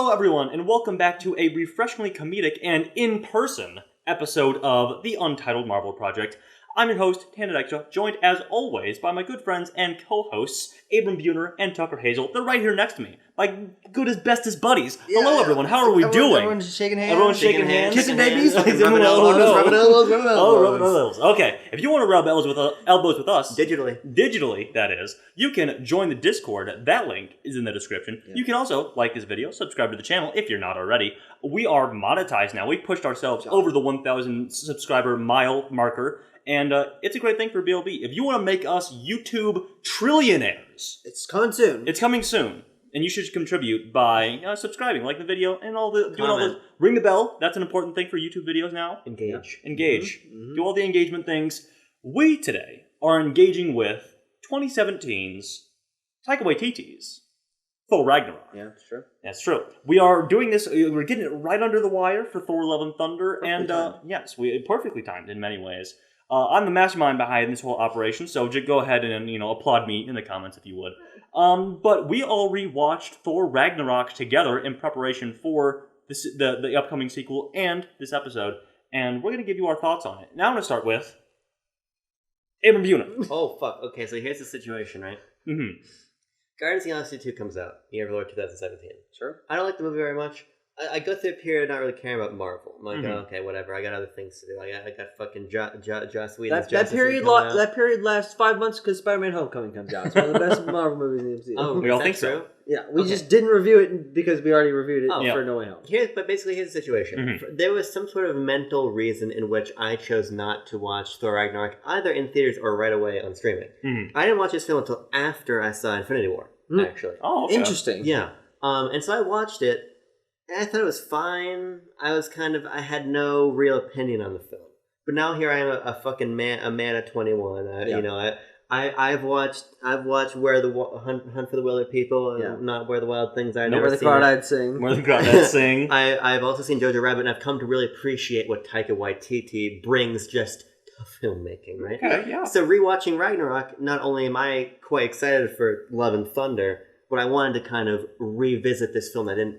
Hello, everyone, and welcome back to a refreshingly comedic and in-person episode of the Untitled Marvel Project. I'm your host, Tana Dykstra, joined as always by my good friends and co-hosts, Abram Buhner and Tucker Hazel. They're right here next to me, my good as bestest buddies. Yeah, hello, everyone. How are we doing? Everyone's shaking hands. Everyone's shaking hands. Kissing babies. Rubbing elbows. elbows. Okay, if you want to rub elbows with us, Digitally, that is, you can join the Discord. That link is in the description. Yeah. You can also like this video, subscribe to the channel if you're not already. We are monetized now. We've pushed ourselves over the 1,000 subscriber mile marker. And it's a great thing for BLB. If you want to make us YouTube trillionaires, it's coming soon. It's coming soon, and you should contribute by subscribing, like the video, and doing all the ring the bell. That's an important thing for YouTube videos now. Engage. Mm-hmm. Do all the engagement things. We today are engaging with 2017's Taika Waititi's Thor Ragnarok. Yeah, that's true. That's true. We are doing this. We're getting it right under the wire for Thor: Love and Thunder, yes, we perfectly timed in many ways. I'm the mastermind behind this whole operation, so just go ahead and applaud me in the comments if you would. But we all rewatched Thor Ragnarok together in preparation for the upcoming sequel and this episode, and we're going to give you our thoughts on it. Now I'm going to start with Abram Buhner. Oh, fuck. Okay, so here's the situation, right? Mm-hmm. Guardians of the Galaxy 2 comes out, year of the Lord 2017. Sure. I don't like the movie very much. I go through a period not really caring about Marvel. I'm like, okay, whatever. I got other things to do. I got fucking Joss Whedon's That period lasts 5 months because Spider-Man: Homecoming comes out. It's one of the best Marvel movies in the MCU. Oh, we all think so. Yeah, we just didn't review it because we already reviewed it for No Way Home. But basically, here's the situation. Mm-hmm. There was some sort of mental reason in which I chose not to watch Thor Ragnarok either in theaters or right away on streaming. Mm-hmm. I didn't watch this film until after I saw Infinity War, actually. Oh, okay. Interesting. Yeah. And so I watched it. I thought it was fine. I had no real opinion on the film. But now here I am, a fucking man at 21. I've watched Where the Hunt for the Wilder People, and not Where the Wild Things Are. Where the Crawdads Sing. Where the Crawdads Sing. I've also seen Jojo Rabbit, and I've come to really appreciate what Taika Waititi brings just to filmmaking, right? Okay, yeah. So rewatching Ragnarok, not only am I quite excited for Love and Thunder, but I wanted to kind of revisit this film. I didn't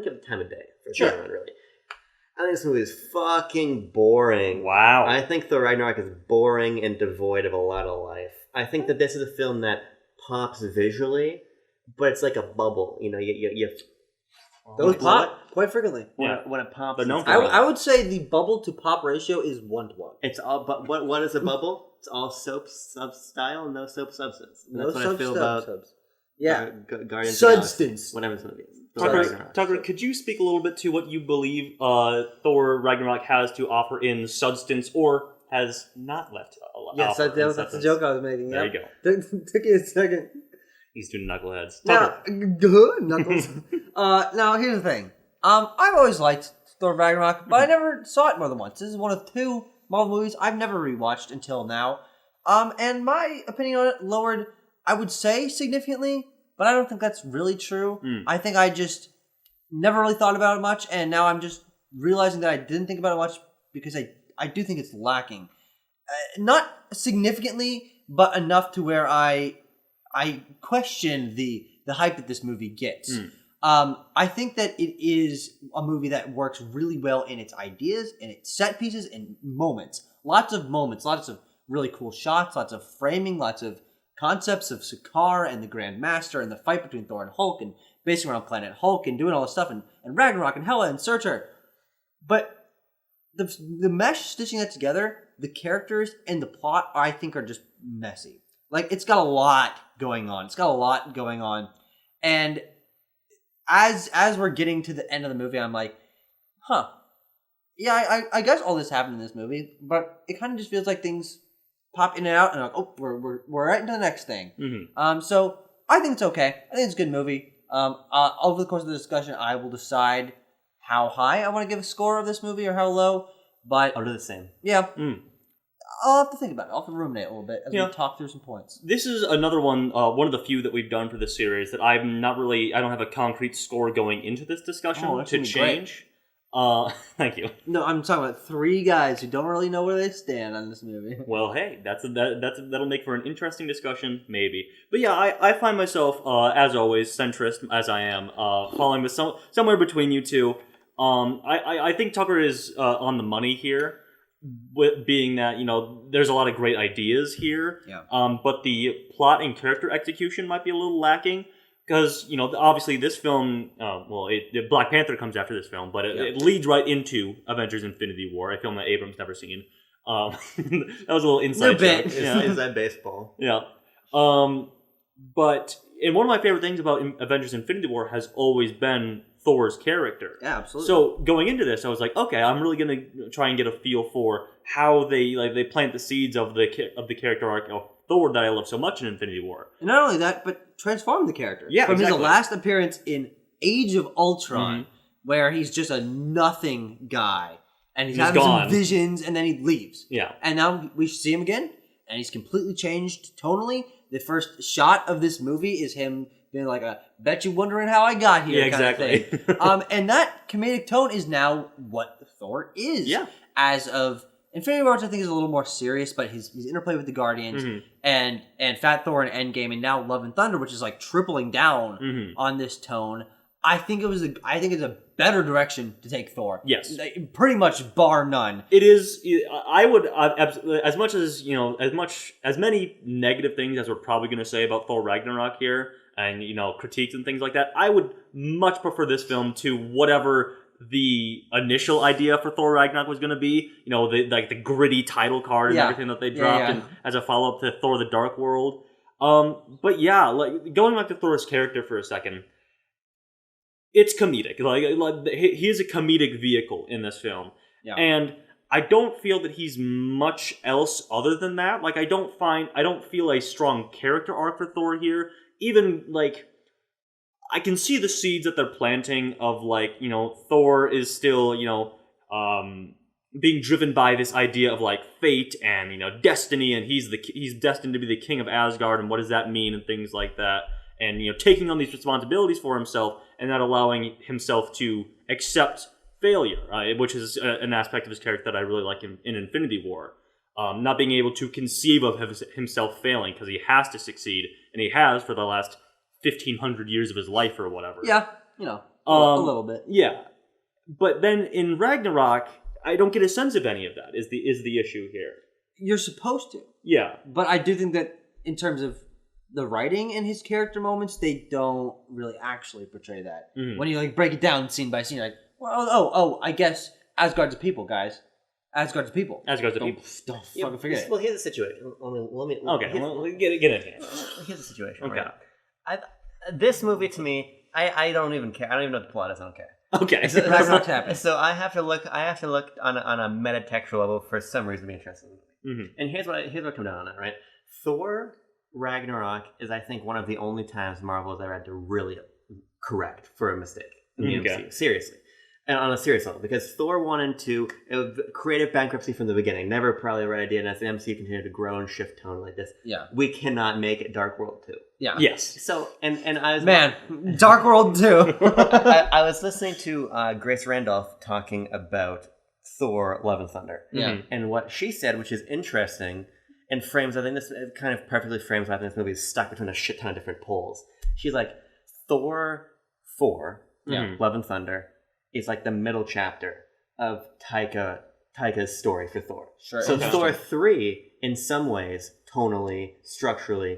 give it time of day for sure. Really. I think this movie is fucking boring. Wow. I think Thor Ragnarok is boring and devoid of a lot of life. I think that this is a film that pops visually, but it's like a bubble. Those pop quite frequently. When it pops, I would say the bubble to pop ratio is 1 to 1. It's all. But what is a bubble? It's all soap sub style, no soap substance. And that's what I feel about. Yeah. Guardians Substance. Whatever this movie is. Tucker, could you speak a little bit to what you believe Thor Ragnarok has to offer in substance or has not left a lot? Yes, that's the joke I was making. There you go. Took you a second. These two knuckleheads. Now, good knuckles. Now, here's the thing. I've always liked Thor Ragnarok, but I never saw it more than once. This is one of 2 Marvel movies I've never rewatched until now. And my opinion on it lowered, I would say, significantly. But I don't think that's really true. I think I just never really thought about it much, and now I'm just realizing that I didn't think about it much because I do think it's lacking. Not significantly, but enough to where I question the hype that this movie gets. I think that it is a movie that works really well in its ideas, and its set pieces, and moments. Lots of really cool shots, lots of framing, lots of concepts of Sakaar and the Grand Master and the fight between Thor and Hulk and basing around Planet Hulk and doing all this stuff and Ragnarok and Hela and Surtur. But the mesh stitching that together, the characters and the plot, I think are just messy. Like, it's got a lot going on. And as we're getting to the end of the movie, I'm like, yeah, I guess all this happened in this movie, but it kind of just feels like things pop in and out, and like, oh, we're right into the next thing. Mm-hmm. So I think it's okay. I think it's a good movie. Over the course of the discussion, I will decide how high I want to give a score of this movie or how low. But I'll do the same. Yeah, I'll have to think about it. I'll have to ruminate a little bit as we talk through some points. This is another one of the few that we've done for this series that I don't have a concrete score going into this discussion to change. Thank you. No, I'm talking about 3 guys who don't really know where they stand on this movie. Well, hey, that'll make for an interesting discussion, maybe. But yeah, I find myself, as always, centrist as I am, falling with somewhere between you two. I think Tucker is on the money here, with being that there's a lot of great ideas here. Yeah. But the plot and character execution might be a little lacking. Because, obviously this film, Black Panther comes after this film, but it leads right into Avengers Infinity War, a film that Abrams never seen. That was a little inside joke. Is that baseball? Yeah. But one of my favorite things about Avengers Infinity War has always been Thor's character. Yeah, absolutely. So going into this, I was like, okay, I'm really going to try and get a feel for how they plant the seeds of the character arc of Thor that I love so much in Infinity War. And not only that, but transform the character. Yeah, From exactly. his last appearance in Age of Ultron, where he's just a nothing guy, and he's having gone. some visions, and then he leaves. Yeah. And now we see him again, and he's completely changed tonally. The first shot of this movie is him being like bet you wondering how I got here exactly. kind of thing. And that comedic tone is now what Thor is. Yeah. As of Infinity War, I think, is a little more serious, but his interplay with the Guardians and Fat Thor and Endgame, and now Love and Thunder, which is like tripling down on this tone. I think it's a better direction to take Thor. Yes, pretty much bar none. It is. I would as much as as many negative things as we're probably going to say about Thor Ragnarok here, and critiques and things like that. I would much prefer this film to whatever the initial idea for Thor Ragnarok was going to be, the gritty title card and everything that they dropped and as a follow-up to Thor the Dark World. But yeah, like going back to Thor's character for a second, it's comedic. Like he is a comedic vehicle in this film. Yeah. And I don't feel that he's much else other than that. Like I don't feel a strong character arc for Thor here. Even I can see the seeds that they're planting of Thor is still, being driven by this idea of fate and, destiny, and he's destined to be the king of Asgard, and what does that mean and things like that. And, taking on these responsibilities for himself and not allowing himself to accept failure, which is an aspect of his character that I really like in Infinity War. Not being able to conceive of himself failing because he has to succeed, and he has for the last 1,500 years of his life or whatever. Yeah, a little bit. Yeah, but then in Ragnarok, I don't get a sense of any of that. Is the issue here? You're supposed to. Yeah, but I do think that in terms of the writing and his character moments, they don't really actually portray that. When you break it down scene by scene, I guess Asgard's a people, guys. Asgard's a people. Asgard's a people. Don't fucking forget it. Well, here's the situation. Let me get in here. Here's the situation. Okay. Right? This movie to me, I don't even care. I don't even know what the plot is. I don't care. Okay. So I have to look on a metatextual level for some reason to be interested in the movie. And here's what come down on it. Right. Thor Ragnarok is, I think, one of the only times Marvel has ever had to really correct for a mistake in the MCU. Seriously. And on a serious level, because Thor 1 and 2, creative bankruptcy from the beginning, never probably the right idea, and as the MCU continued to grow and shift tone like this, we cannot make it Dark World 2. Yeah. Yes. So, and I was... Man, Dark World 2! I was listening to Grace Randolph talking about Thor Love and Thunder. Yeah. And what she said, which is interesting, and frames, I think this kind of perfectly frames why I think this movie is stuck between a shit ton of different poles. She's like, Thor 4, Love and Thunder, is like the middle chapter of Taika's story for Thor. Sure. So Thor 3, in some ways, tonally, structurally,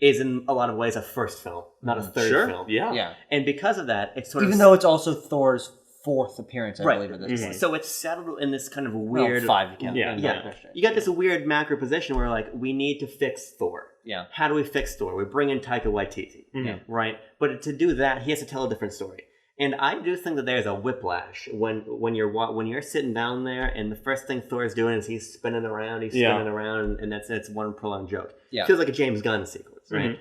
is in a lot of ways a first film, not a third film. Yeah. And because of that, it's sort Even though it's also Thor's 4th appearance, I believe, at this point. So it's settled in this kind of weird... 5, you can. Yeah. You got this weird macro position where, we need to fix Thor. Yeah. How do we fix Thor? We bring in Taika Waititi, right? But to do that, he has to tell a different story. And I do think that there's a whiplash when you're sitting down there, and the first thing Thor's doing is he's spinning around, and it's one prolonged joke. Yeah. Feels like a James Gunn sequence, right?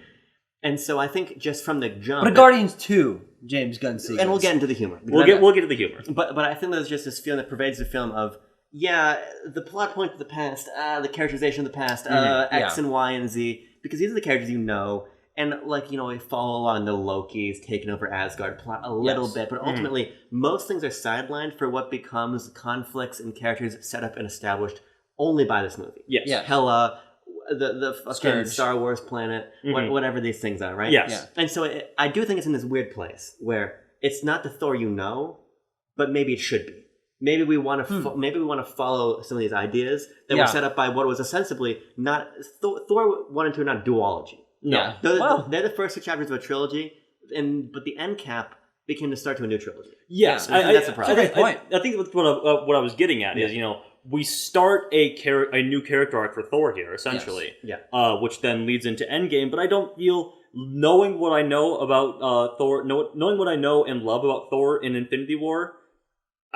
And so I think just from the jump, But a Guardians 2, James Gunn sequence. and we'll get into the humor. We'll get to the humor. But I think there's just this feeling that pervades the film of the plot point of the past, the characterization of the past, X and Y and Z, because these are the characters you know. And like, we follow along the Loki's taking over Asgard plot a little bit, but ultimately most things are sidelined for what becomes conflicts and characters set up and established only by this movie. Yes. Yeah. Hela, the fucking Scourge. Star Wars planet, whatever these things are, right? Yes. Yeah. And so I do think it's in this weird place where it's not the Thor but maybe it should be. Maybe we want to follow some of these ideas that were set up by what was ostensibly not Thor 1 and 2 are not duology. No. Yeah. They're the first 2 chapters of a trilogy, but the end cap became the start to a new trilogy. Yes, Yeah, that's a problem. That's a great point. I think that's what I was getting at is, we start a new character arc for Thor here, essentially. Yes. Which then leads into Endgame, but I don't feel, knowing what I know about Thor, knowing what I know and love about Thor in Infinity War,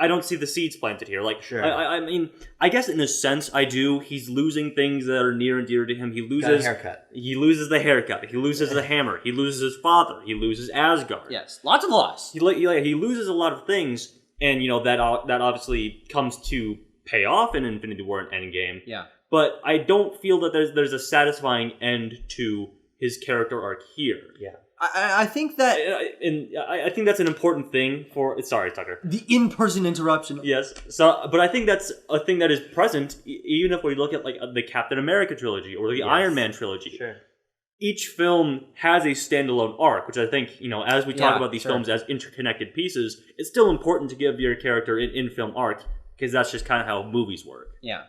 I don't see the seeds planted here. Like, sure. I mean, I guess in a sense I do. He's losing things that are near and dear to him. He loses Got a haircut. He loses the haircut. He loses the hammer. He loses his father. He loses Asgard. Yes, lots of loss. He loses a lot of things, and that obviously comes to pay off in Infinity War and Endgame. Yeah. But I don't feel that there's a satisfying end to his character arc here. Yeah. I think that... And I think that's an important thing for... Sorry, Tucker. The in-person interruption. Yes. So, but I think that's a thing that is present, even if we look at like the Captain America trilogy or the Iron Man trilogy. Sure. Each film has a standalone arc, which I think, as we talk about these films as interconnected pieces, it's still important to give your character an in-film arc, because that's just kind of how movies work. Yeah.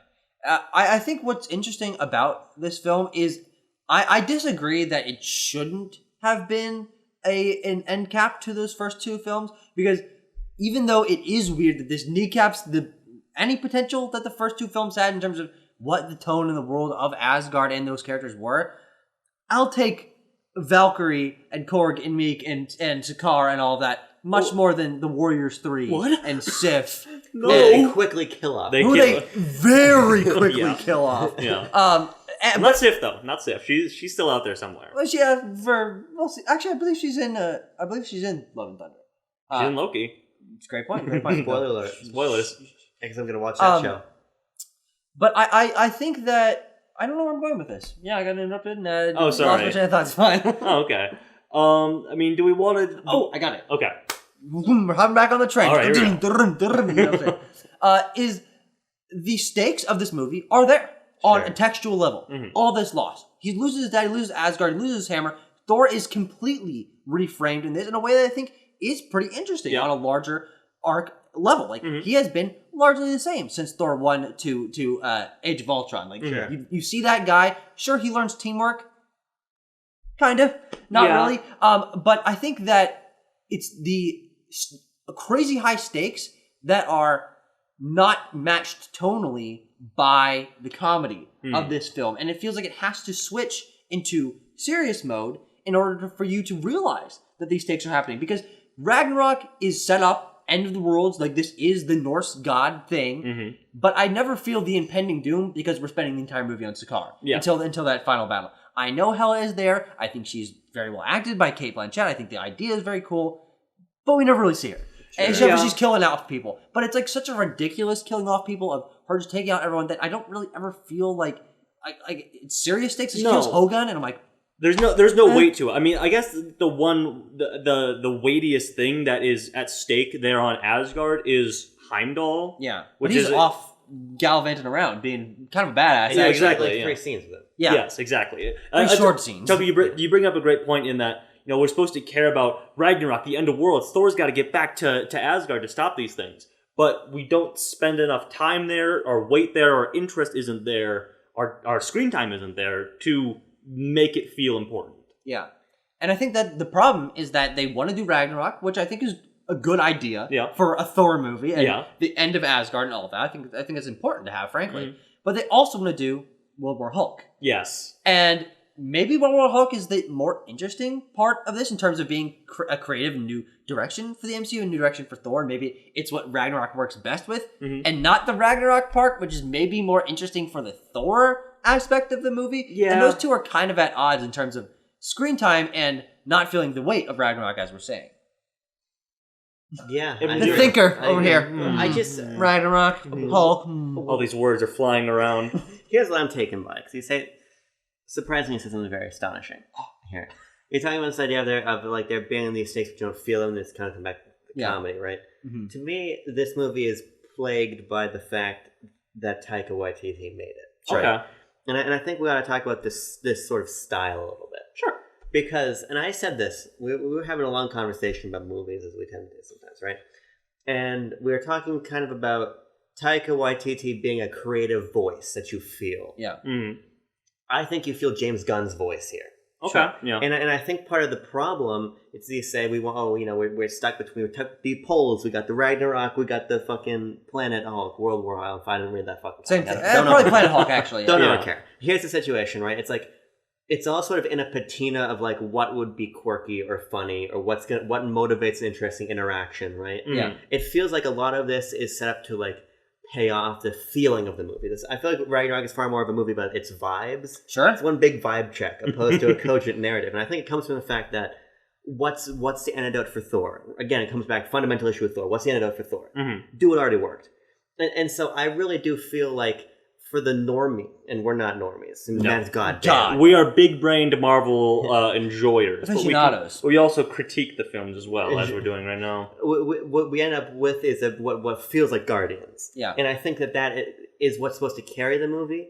I think what's interesting about this film is I disagree that it shouldn't have been an end cap to those first 2 films, because even though it is weird that this kneecaps any potential that the first 2 films had in terms of what the tone in the world of Asgard and those characters were, I'll take Valkyrie and Korg and Meek and Sakaar and all of that much more than the Warriors 3 and Sif. They quickly kill off. They very quickly kill off. Yeah. Not Sif though. Not Sif. She's still out there somewhere. Well, we'll see. Actually, I believe she's in Love and Thunder. She's in Loki. It's a great point. Great point. Spoiler alert. Spoilers. Because I'm gonna watch that show. But I think that I don't know where I'm going with this. Yeah, I got interrupted. And, oh, sorry. Lost my train of thought. It's fine. Oh, okay. I mean, do we want to? Oh, I got it. Okay. We're hopping back on the train. All right, here we go. Is the stakes of this movie are there on a textual level. Mm-hmm. All this loss. He loses his dad, he loses Asgard, he loses his hammer. Thor is completely reframed in this in a way that I think is pretty interesting on a larger arc level. Like, he has been largely the same since Thor 1 to Age of Ultron. Like, you see that guy, sure, he learns teamwork. Kind of. Not really. But I think that it's the crazy high stakes that are not matched tonally by the comedy of this film. And it feels like it has to switch into serious mode in order for you to realize that these stakes are happening. Because Ragnarok is set up, end of the worlds, like this is the Norse god thing. But I never feel the impending doom because we're spending the entire movie on Sakaar until that final battle. I know Hela is there. I think she's very well acted by Cate Blanchett. I think the idea is very cool. But we never really see her. Except for she's killing off people. But it's like such a ridiculous killing off people of her just taking out everyone that I don't really ever feel like it's serious stakes. She kills Hogun and I'm like, there's no weight to it. I mean, I guess the weightiest thing that is at stake there on Asgard is Heimdall. Yeah. Which he's is off gallivanting around, being kind of a badass. Yeah, exactly. Like 3 scenes with it. Yeah. Yes, exactly. Short scenes. Toby, you bring up a great point in that, we're supposed to care about Ragnarok, the end of worlds. Thor's got to get back to Asgard to stop these things. But we don't spend enough time there, or weight there, or interest isn't there, our screen time isn't there to make it feel important. Yeah. And I think that the problem is that they want to do Ragnarok, which I think is a good idea for a Thor movie, and the end of Asgard and all of that. I think it's important to have, frankly. But they also want to do World War Hulk. Yes. And maybe World War Hulk is the more interesting part of this in terms of being a creative new direction for the MCU, a new direction for Thor. Maybe it's what Ragnarok works best with, and not the Ragnarok part, which is maybe more interesting for the Thor aspect of the movie. Yeah. And those two are kind of at odds in terms of screen time and not feeling the weight of Ragnarok, as we're saying. Yeah. The thinker over here. I just... Ragnarok, Hulk. All these words are flying around. Here's what I'm taken by, because you say... Surprisingly, says something very astonishing here. You're talking about this idea of like there being these stakes but you don't feel them. This kind of come back to comedy, right? Mm-hmm. To me, this movie is plagued by the fact that Taika Waititi made it. Okay. Right? And I think we ought to talk about this sort of style a little bit. Sure. Because, and I said this, we were having a long conversation about movies as we tend to do sometimes, right? And we were talking kind of about Taika Waititi being a creative voice that you feel. Yeah. Mm. I think you feel James Gunn's voice here. Okay. Sure. Yeah. And I think part of the problem is they say we're stuck between the poles. We got the Ragnarok, we got the fucking Planet Hulk, World War Hulk. I didn't read that fucking. Same thing. Don't Probably Planet Hulk, actually. Don't Yeah. ever care. Here's the situation, right? It's like it's all sort of in a patina of like what would be quirky or funny or what motivates an interesting interaction, right? Yeah. It feels like a lot of this is set up to like pay off the feeling of the movie. I feel like Ragnarok is far more of a movie about its vibes. Sure. It's one big vibe check opposed to a cogent narrative. And I think it comes from the fact that what's the antidote for Thor? Again, it comes back fundamental issue with Thor. What's the antidote for Thor? Mm-hmm. Do what already worked. And so I really do feel like for the normie, and we're not normies, and No. that's goddamn. We are big-brained Marvel enjoyers. But Aficionados. we also critique the films as well, as we're doing right now. What we end up with is what feels like Guardians. Yeah. And I think that is what's supposed to carry the movie.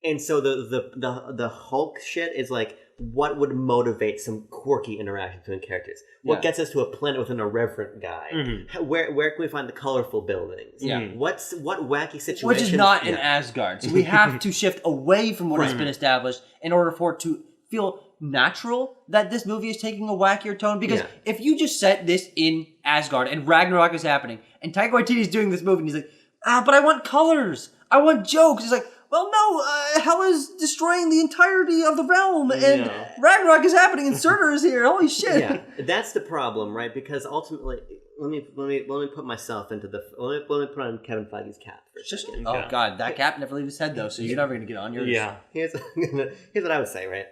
And so the Hulk shit is like what would motivate some quirky interaction between characters. What Yeah. gets us to a planet with an irreverent guy? Mhm. Where can we find the colorful buildings? Yeah. What wacky situation? Which is not in Asgard. So we have to shift away from what has been established in order for it to feel natural that this movie is taking a wackier tone. Because if you just set this in Asgard and Ragnarok is happening and Taika Waititi is doing this movie and he's like, but I want colors. I want jokes. He's like, well, no, Hell is destroying the entirety of the realm, and Ragnarok is happening, and Surtur is here. Holy shit! Yeah, that's the problem, right? Because ultimately, let me put myself into let me put on Kevin Feige's cap for a second. Oh god, that cap never leaves his head though, so you're never gonna get on yours. Yeah. Here's what I would say, right?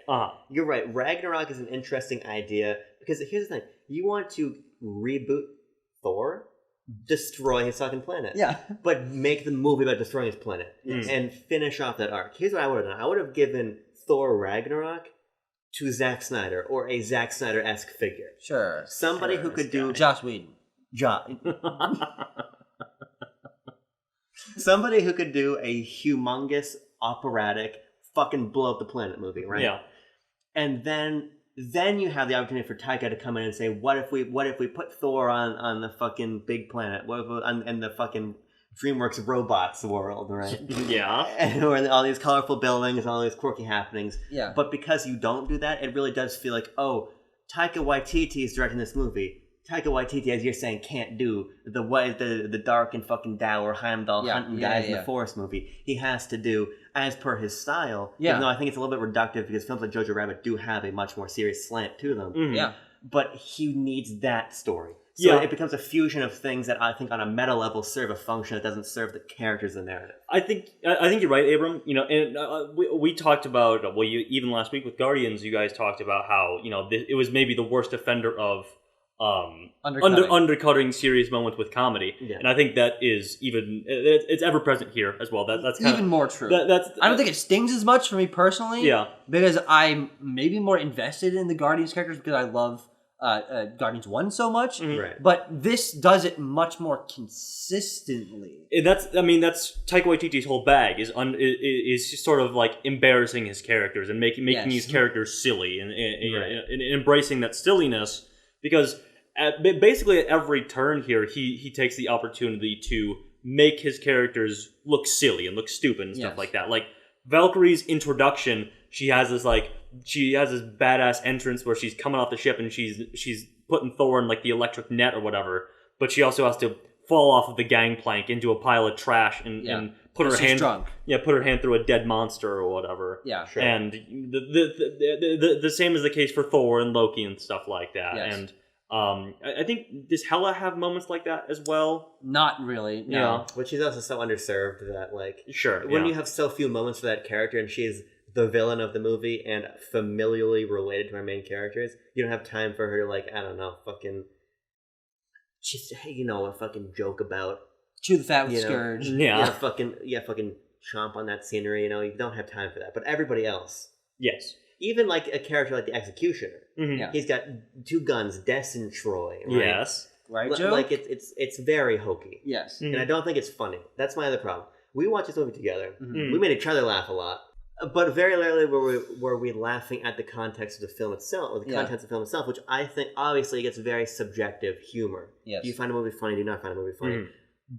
You're right. Ragnarok is an interesting idea because here's the thing: you want to reboot Thor. Destroy his fucking planet. Yeah. But make the movie about destroying his planet and finish off that arc. Here's what I would have done. I would have given Thor Ragnarok to Zack Snyder or a Zack Snyder-esque figure. Sure. Somebody who could do... Joss Whedon. Somebody who could do a humongous, operatic, fucking blow up the planet movie, right? Yeah. And then you have the opportunity for Taika to come in and say, what if we put Thor on the fucking big planet? What if in the fucking DreamWorks robots world, right? Yeah. And or all these colorful buildings and all these quirky happenings. Yeah. But because you don't do that, it really does feel like, oh, Taika Waititi is directing this movie. Taika Waititi, as you're saying, can't do the dark and fucking dour Heimdall hunting guys in the forest movie. He has to do as per his style. Yeah. Even though I think it's a little bit reductive because films like Jojo Rabbit do have a much more serious slant to them. Mm-hmm. Yeah. But he needs that story. So Yeah. it becomes a fusion of things that I think on a meta level serve a function that doesn't serve the characters in the narrative. I think you're right, Abram. You know, and we talked about even last week with Guardians, you guys talked about how it was maybe the worst offender of undercutting serious moments with comedy, and I think that is it's ever present here as well. That's even more true. I don't think it stings as much for me personally. Yeah, because I'm maybe more invested in the Guardians characters because I love Guardians 1 so much. Mm-hmm. Right. But this does it much more consistently. That's Taika Waititi's whole bag is just sort of like embarrassing his characters and making these characters silly and embracing that silliness because. Basically, at every turn here, he takes the opportunity to make his characters look silly and look stupid and stuff like that. Like Valkyrie's introduction, she has this badass entrance where she's coming off the ship and she's putting Thor in like the electric net or whatever, but she also has to fall off of the gangplank into a pile of trash and put her hand through a dead monster or whatever. Yeah, sure. And the same is the case for Thor and Loki and stuff like that. Yes. And I think does Hela have moments like that as well? Not really. No. Yeah. But she's also so underserved that Sure. When you have so few moments for that character and she's the villain of the movie and familially related to our main characters, you don't have time for her to just a fucking joke about Chew the fat with Scourge. fucking chomp on that scenery. You don't have time for that. But everybody else, yes. even like a character like the Executioner. Mhm. Yeah. He's got 2 guns, Des and Troy. Right? Yes. Right, Joe? Like it's very hokey, Yes. and I don't think it's funny. That's my other problem. We watched this movie together. Mhm. We made each other laugh a lot, but very rarely were we laughing at the context of the film itself, or the contents of the film itself, which I think obviously gets very subjective humor. Yes. Do you find a movie funny? Do you not find a movie funny?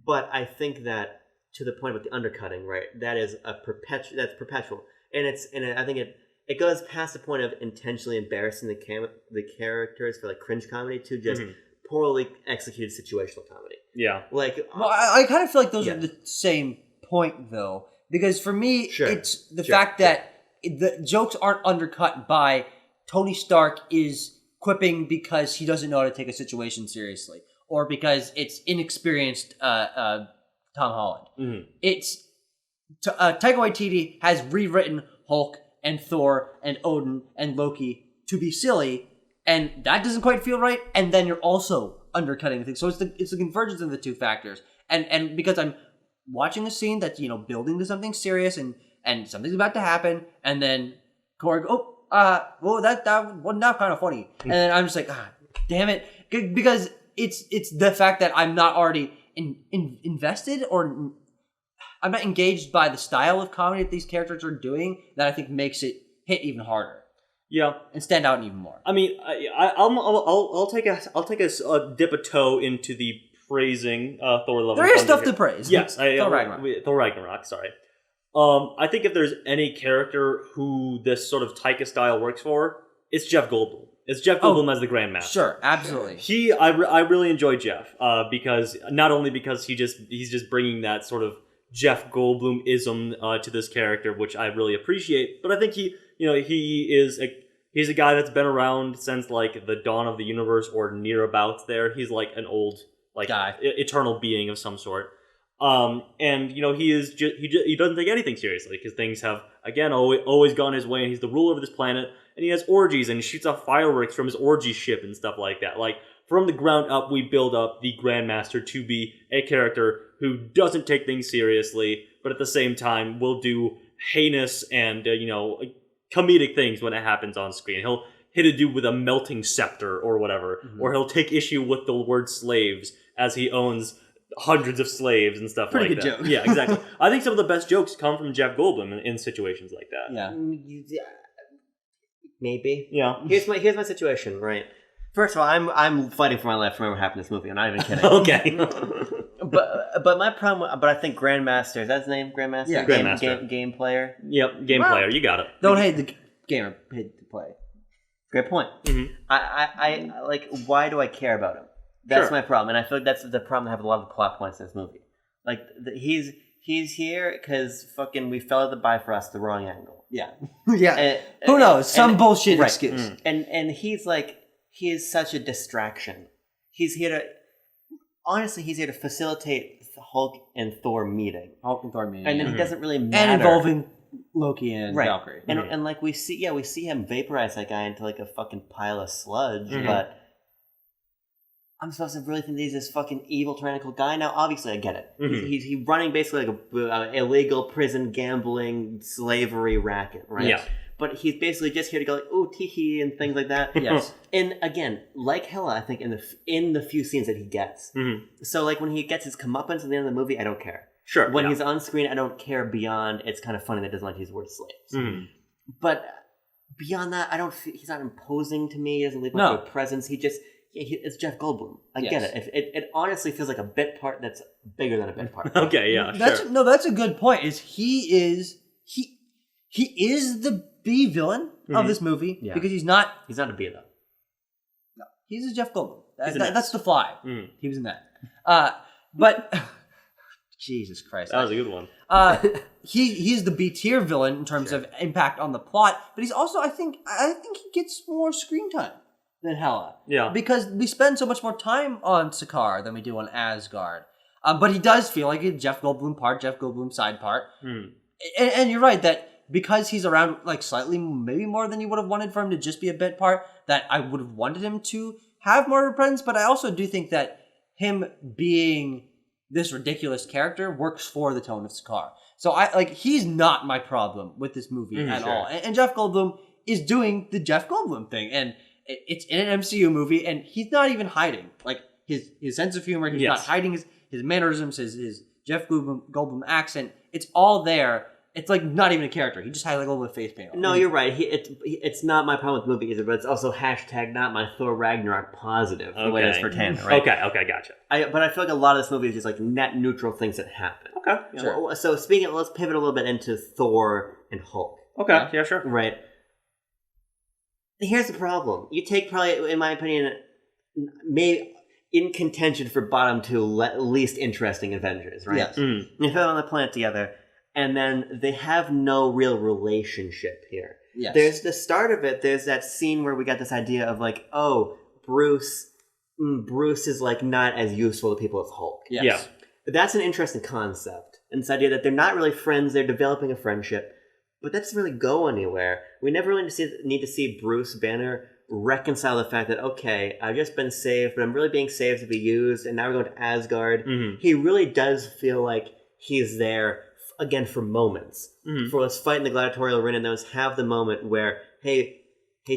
But I think that to the point with the undercutting, right? That is that's perpetual, and I think it goes past the point of intentionally embarrassing the characters for like cringe comedy to just poorly executed situational comedy. Yeah. Like, Well, I kind of feel like those Yeah. are the same point, though. Because for me, Sure. it's the fact that the jokes aren't undercut by Tony Stark is quipping because he doesn't know how to take a situation seriously. Or because it's inexperienced Tom Holland. It's... Taika Waititi has rewritten Hulk and Thor and Odin and Loki to be silly, and that doesn't quite feel right, and then you're also undercutting things. So it's the convergence of the two factors. And because I'm watching a scene that's, building to something serious and something's about to happen, and then Korg, that wasn't that kind of funny. And then I'm just like, damn it. Because it's the fact that I'm not already invested, or I'm not engaged by the style of comedy that these characters are doing, that I think makes it hit even harder. Yeah, and stand out even more. I mean, I'll take a dip a toe into the praising Thor: Love and Thunder. There is stuff to praise. Yes, Thor Ragnarok. Thor Ragnarok. Sorry. I think if there's any character who this sort of Taika style works for, it's Jeff Goldblum. It's Jeff Goldblum as the Grandmaster. Sure, absolutely. I really enjoy Jeff because not only because he's just bringing that sort of Jeff Goldblum-ism to this character, which I really appreciate, but I think he's a guy that's been around since like the dawn of the universe or near about there. He's like an old guy, eternal being of some sort. And he doesn't take anything seriously because things have again always gone his way, and he's the ruler of this planet, and he has orgies and he shoots off fireworks from his orgy ship and stuff like that. Like from the ground up, we build up the Grandmaster to be a character who doesn't take things seriously, but at the same time will do heinous and comedic things when it happens on screen. He'll hit a dude with a melting scepter or whatever, or he'll take issue with the word slaves as he owns hundreds of slaves and stuff Pretty like good that. joke. Yeah, exactly. I think some of the best jokes come from Jeff Goldblum in situations like that. Yeah. Maybe. Yeah. Here's my situation, right? First of all, I'm fighting for my life to remember what happened in this movie. I'm not even kidding. Okay. But my problem, I think Grandmaster, is that his name? Grandmaster? Yeah. Grandmaster. Game player? Yep, game player, you got it. Don't hate the gamer, hate the play. Great point. Mm-hmm. I like, why do I care about him? That's Sure. my problem. And I feel like that's the problem I have with a lot of the plot points in this movie. Like, he's here because fucking we fell at the Bifrost the wrong angle. Yeah. Yeah. Who knows? Some bullshit excuse. And he's like, he is such a distraction. He's here to facilitate the Hulk and Thor meeting. Hulk and Thor meeting. And then he doesn't really matter. And involving Loki and right. Valkyrie. And like we see him vaporize that guy into like a fucking pile of sludge, but I'm supposed to really think that he's this fucking evil tyrannical guy. Now, obviously, I get it. He's running basically like a illegal prison gambling slavery racket, right? Yeah. But he's basically just here to go like, ooh, tee-hee, and things like that. Yes. And again, like Hela, I think in the few scenes that he gets. So like when he gets his comeuppance at the end of the movie, I don't care. Sure. When he's on screen, I don't care beyond. It's kind of funny that he doesn't like to use the word slaves. But beyond that, he's not imposing to me. He doesn't leave much of a presence. It's Jeff Goldblum. I get it. It honestly feels like a bit part that's bigger than a bit part. Okay, yeah, That's sure. No, that's a good point. He is the B villain of this movie because he's not a B though. No, he's a Jeff Goldblum. S. That's The Fly. He was in that. But Jesus Christ, That was a good one. He's the B tier villain in terms of impact on the plot, but he's also I think he gets more screen time than Hela. Yeah. Because we spend so much more time on Sakaar than we do on Asgard. But he does feel like a Jeff Goldblum part, Jeff Goldblum side part. And you're right that because he's around like slightly maybe more than you would have wanted for him to just be a bit part, that I would have wanted him to have more of a presence, but I also do think that him being this ridiculous character works for the tone of Sakaar. So he's not my problem with this movie at all. And Jeff Goldblum is doing the Jeff Goldblum thing, and it's in an MCU movie, and he's not even hiding. Like, his sense of humor, he's not hiding his mannerisms, his Jeff Goldblum accent. It's all there. It's like not even a character. He just had like a little bit of face paint on. No, you're right. It's not my problem with the movie either, but it's also hashtag not my Thor Ragnarok positive. The way it is for Tanner, right? Okay, gotcha. But I feel like a lot of this movie is just like net neutral things that happen. Okay, sure. So let's pivot a little bit into Thor and Hulk. Okay, yeah, sure. Right. Here's the problem. You take probably, in my opinion, maybe in contention for bottom two least interesting Avengers, right? Yes. You put them on the planet together, and then they have no real relationship here. Yes. There's the start of it. There's that scene where we got this idea of like, oh, Bruce is like not as useful to people as Hulk. Yes. Yeah. That's an interesting concept. And this idea that they're not really friends, they're developing a friendship, but that doesn't really go anywhere. We never really need to see Bruce Banner reconcile the fact that, okay, I've just been saved, but I'm really being saved to be used, and now we're going to Asgard. He really does feel like he's there, again, for moments. For us fighting the gladiatorial arena, and then us have the moment where, hey,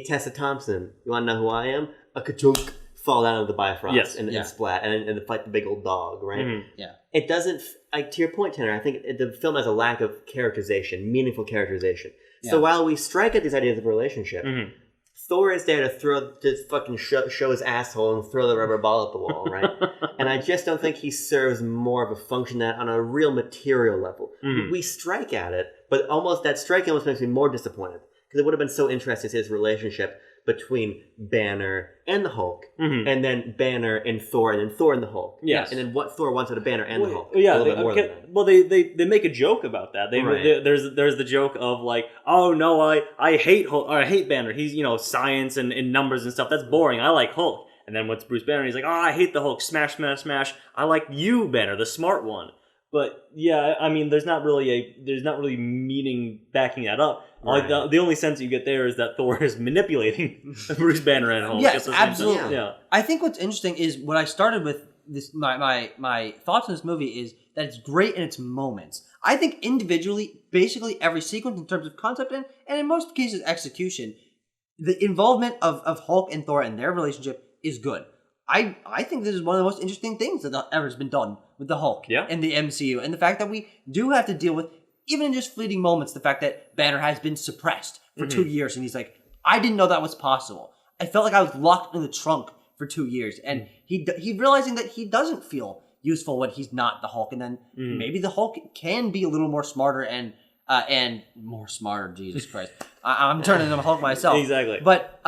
Tessa Thompson, you want to know who I am? A ka-chunk, fall down into the Bifrost and splat, and fight the big old dog, right? Yeah. It doesn't, to your point, Tanner, I think the film has a lack of characterization, meaningful characterization. So while we strike at these ideas of relationship, Thor is there to fucking show his asshole and throw the rubber ball at the wall, right? And I just don't think he serves more of a function that on a real material level. We strike at it, but almost that strike almost makes me more disappointed because it would have been so interesting to see his relationship between Banner and the Hulk, and then Banner and Thor, and then Thor and the Hulk. Yes. And then what Thor wants out of Banner and the Hulk. Yeah, a little bit more than that. Well, they make a joke about that. There's the joke of like, oh no, I hate Hulk, or I hate Banner. He's science and numbers and stuff. That's boring. I like Hulk. And then what's Bruce Banner? He's like, oh, I hate the Hulk. Smash, smash, smash. I like you, Banner, the smart one. But yeah, I mean, there's not really meaning backing that up. Right. Like the only sense you get there is that Thor is manipulating Bruce Banner and Hulk. Yes, absolutely. Yeah. I think what's interesting is what I started with this. My thoughts on this movie is that it's great in its moments. I think individually, basically every sequence in terms of concept and in most cases execution, the involvement of Hulk and Thor and their relationship is good. I think this is one of the most interesting things that ever has been done with the Hulk in the MCU, and the fact that we do have to deal with, even in just fleeting moments, the fact that Banner has been suppressed for 2 years, and he's like, I didn't know that was possible. I felt like I was locked in the trunk for 2 years, and he realizing that he doesn't feel useful when he's not the Hulk, and then maybe the Hulk can be a little more smarter and more smarter. Jesus Christ, I'm turning into a Hulk myself. Exactly, but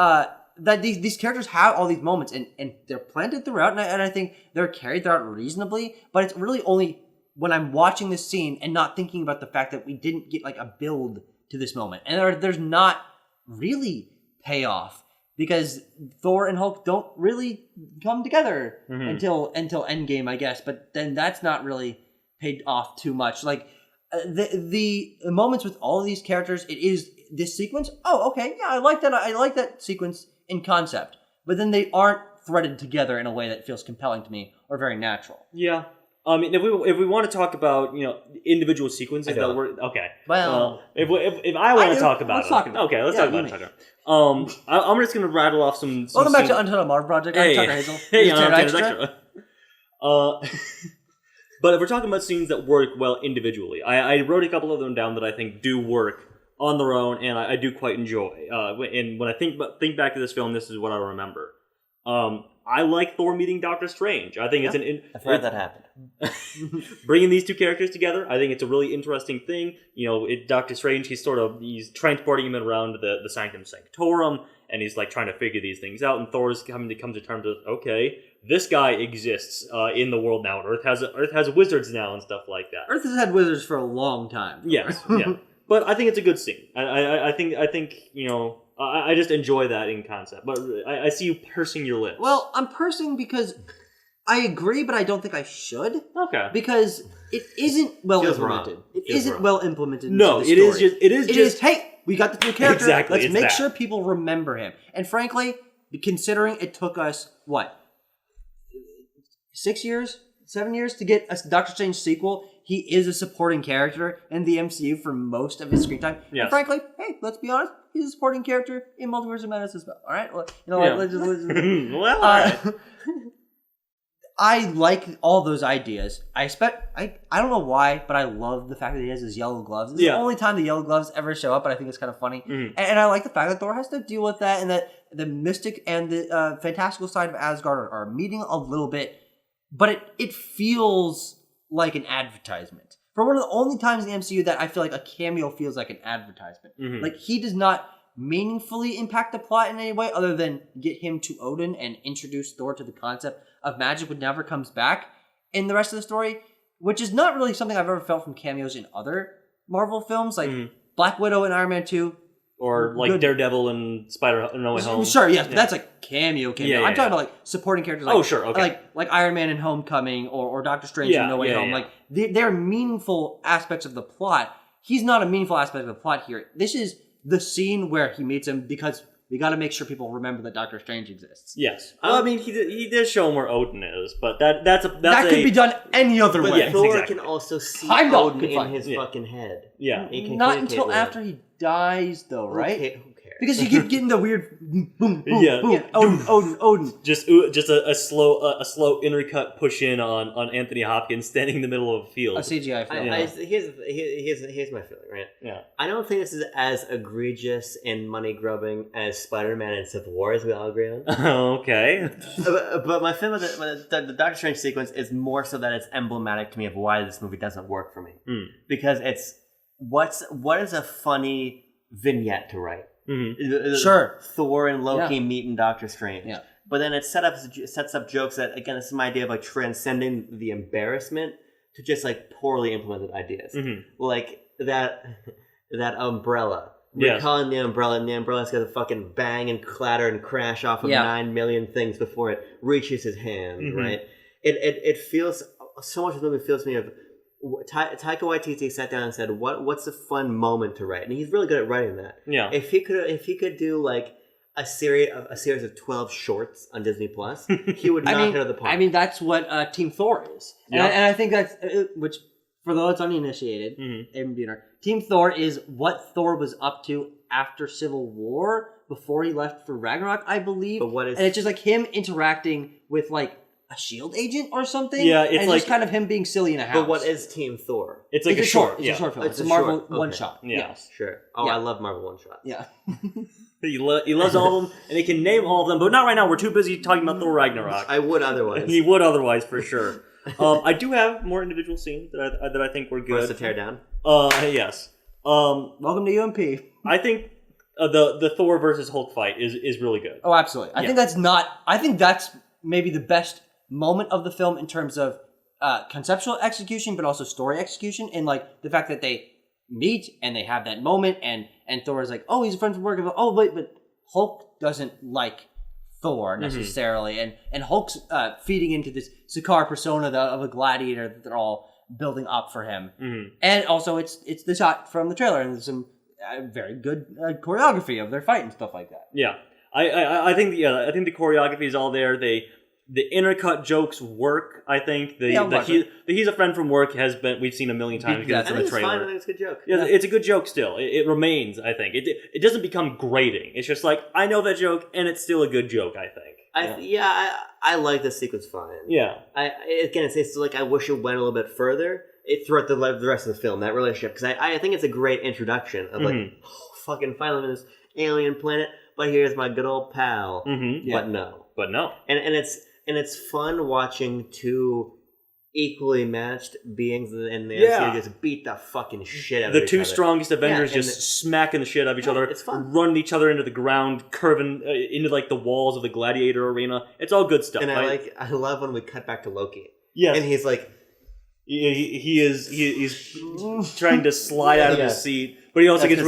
that these characters have all these moments, and they're planted throughout, and I think they're carried throughout reasonably, but it's really only when I'm watching this scene and not thinking about the fact that we didn't get like a build to this moment. And there's not really payoff because Thor and Hulk don't really come together until Endgame, I guess. But then that's not really paid off too much. Like the moments with all of these characters, it is this sequence. Oh, okay, yeah, I like that. I like that sequence in concept. But then they aren't threaded together in a way that feels compelling to me or very natural. Yeah. I mean, if we want to talk about individual sequences that were okay. Well, if I want to talk about let's talk about it. Okay, let's talk about Tucker. I'm just gonna rattle off some. Welcome back to Untitled Marvel Project. I'm Tucker Hazel. Hey, I'm Extra. But if we're talking about scenes that work well individually, I wrote a couple of them down that I think do work on their own, and I do quite enjoy. And when I think back to this film, this is what I remember. I like Thor meeting Doctor Strange. I think I've heard that happen. Bringing these two characters together, I think it's a really interesting thing. Doctor Strange, he's transporting him around the Sanctum Sanctorum, and he's like trying to figure these things out. And Thor's coming to terms with, okay, this guy exists in the world now. Earth has wizards now and stuff like that. Earth has had wizards for a long time. Yes, yeah. But I think it's a good scene. I think I just enjoy that in concept. But I see you pursing your lips. Well, I'm pursing because I agree, but I don't think I should. Okay. Because it isn't well Feels implemented. wrong. It isn't well implemented. No, into it the is story. just. It is. Hey, we got the new character. Exactly, Let's it's make that. sure people remember him. And frankly, considering it took us 6 years, 7 years to get a Doctor Strange sequel, he is a supporting character in the MCU for most of his screen time. Yes. And frankly, hey, let's be honest, he's a supporting character in Multiverse of Madness as well. All right, well, let's just well, all right. I like all those ideas. I don't know why, but I love the fact that he has his yellow gloves. This is the only time the yellow gloves ever show up, but I think it's kind of funny. And I like the fact that Thor has to deal with that, and that the mystic and the fantastical side of Asgard are meeting a little bit, but it feels like an advertisement. For one of the only times in the MCU that I feel like a cameo feels like an advertisement. Like, he does not meaningfully impact the plot in any way other than get him to Odin and introduce Thor to the concept of magic when never comes back in the rest of the story, which is not really something I've ever felt from cameos in other Marvel films, like Black Widow and Iron Man 2. Or like Daredevil and Spider No Way Home. Sure, yes, but that's like cameo. I'm talking about like supporting characters. Like, sure, okay. Like Iron Man in Homecoming or Doctor Strange in No Way Home. Like they're meaningful aspects of the plot. He's not a meaningful aspect of the plot here. This is the scene where he meets him because we got to make sure people remember that Doctor Strange exists. Yes. Well, I mean, he did show him where Odin is, but that could be done any other way. But Thor can also see Odin in his fucking head. Yeah. Not until after he dies, though, right? Okay, who cares? Because you keep getting the weird boom, boom, Yeah. boom, Odin. Just a slow intercut push in on Anthony Hopkins standing in the middle of a field. A CGI film. Here's my feeling, right? Yeah. I don't think this is as egregious and money grubbing as Spider-Man and Civil War, as we all agree on. Okay. But my feeling with the Doctor Strange sequence is more so that it's emblematic to me of why this movie doesn't work for me. Because it's what is a funny vignette to write? Sure. Thor and Loki meeting Doctor Strange. Yeah. But then it sets up jokes that, again, it's my idea of like transcending the embarrassment to just like poorly implemented ideas. Like that umbrella. We're calling the umbrella, and the umbrella's got to fucking bang and clatter and crash off of 9 million things before it reaches his hand, right? It feels, so much of the movie feels to me of, Taika Waititi sat down and said, "What's a fun moment to write?" And he's really good at writing that. Yeah. If he could do like a series of 12 shorts on Disney Plus, he would knock it out of the park. I mean, that's what Team Thor is, and I think that's which for those uninitiated, Team Thor is what Thor was up to after Civil War before he left for Ragnarok, I believe. But and it's just like him interacting with like a S.H.I.E.L.D. agent or something. Yeah, it's like just kind of him being silly in a house. But what is Team Thor? It's like a short. It's a short film. It's a Marvel one-shot. Yes, sure. Oh, I love Marvel one-shots. Yeah. He loves all of them, and he can name all of them, but not right now. We're too busy talking about Thor Ragnarok. I would otherwise. He would otherwise, for sure. I do have more individual scenes that I think were good. For us to tear down? Yes. Welcome to UMP. I think the Thor versus Hulk fight is really good. Oh, absolutely. I think that's maybe the best moment of the film in terms of conceptual execution, but also story execution, and like the fact that they meet and they have that moment, and Thor is like, oh, he's a friend from work. Oh, wait, but Hulk doesn't like Thor necessarily, and Hulk's feeding into this Sakaar persona of a gladiator that they're all building up for him, and also it's the shot from the trailer, and there's some very good choreography of their fight and stuff like that. Yeah, I think the choreography is all there. The intercut jokes work. I think the he's a friend from work we've seen a million times because it's in the trailer. I think it's a good joke. Yeah, it's a good joke still. It remains. I think it doesn't become grating. It's just like, I know that joke and it's still a good joke. I think. I like the sequence fine. Yeah. It's like I wish it went a little bit further throughout the rest of the film, that relationship, because I think it's a great introduction of like, fucking finally on this alien planet, but here's my good old pal. But no. And it's fun watching two equally matched beings in the MCU just beat the fucking shit out of each other. The two strongest Avengers just smacking the shit out of each other. It's fun. Running each other into the ground, curving into like the walls of the gladiator arena. It's all good stuff. And I love when we cut back to Loki. Yes. And he's like, he's trying to slide out of his seat. But he also gets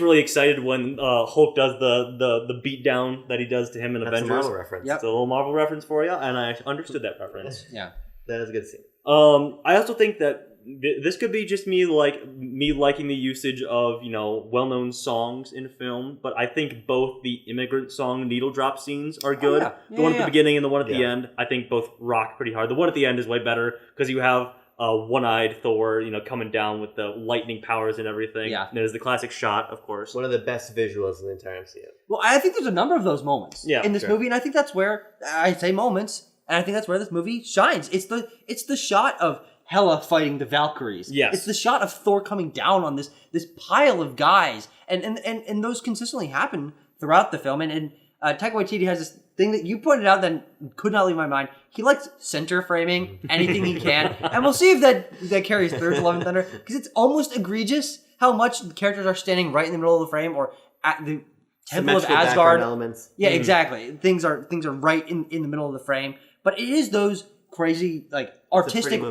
really excited when Hulk does the beat down that he does to him in Avengers. That's a Marvel reference. Yep. It's a little Marvel reference for you, and I understood that reference. Yeah, that is a good scene. I also think that this could be just me liking the usage of well-known songs in film, but I think both the immigrant song needle drop scenes are good. The one at the beginning and the one at the end, I think both rock pretty hard. The one at the end is way better because you have one-eyed Thor, coming down with the lightning powers and everything. Yeah. And there's the classic shot, of course. One of the best visuals in the entire MCU. Well, I think there's a number of those moments in this movie, and I think that's where I say moments, and I think that's where this movie shines. It's the shot of Hela fighting the Valkyries. Yes. It's the shot of Thor coming down on this pile of guys, and those consistently happen throughout the film. And Taika Waititi has this thing that you pointed out that could not leave my mind. He likes center framing anything he can, and we'll see if that carries through to Love and Thunder, because it's almost egregious how much the characters are standing right in the middle of the frame or at the Temple of Asgard. Elements. Yeah, exactly. Things are right in the middle of the frame, but it is those crazy artistic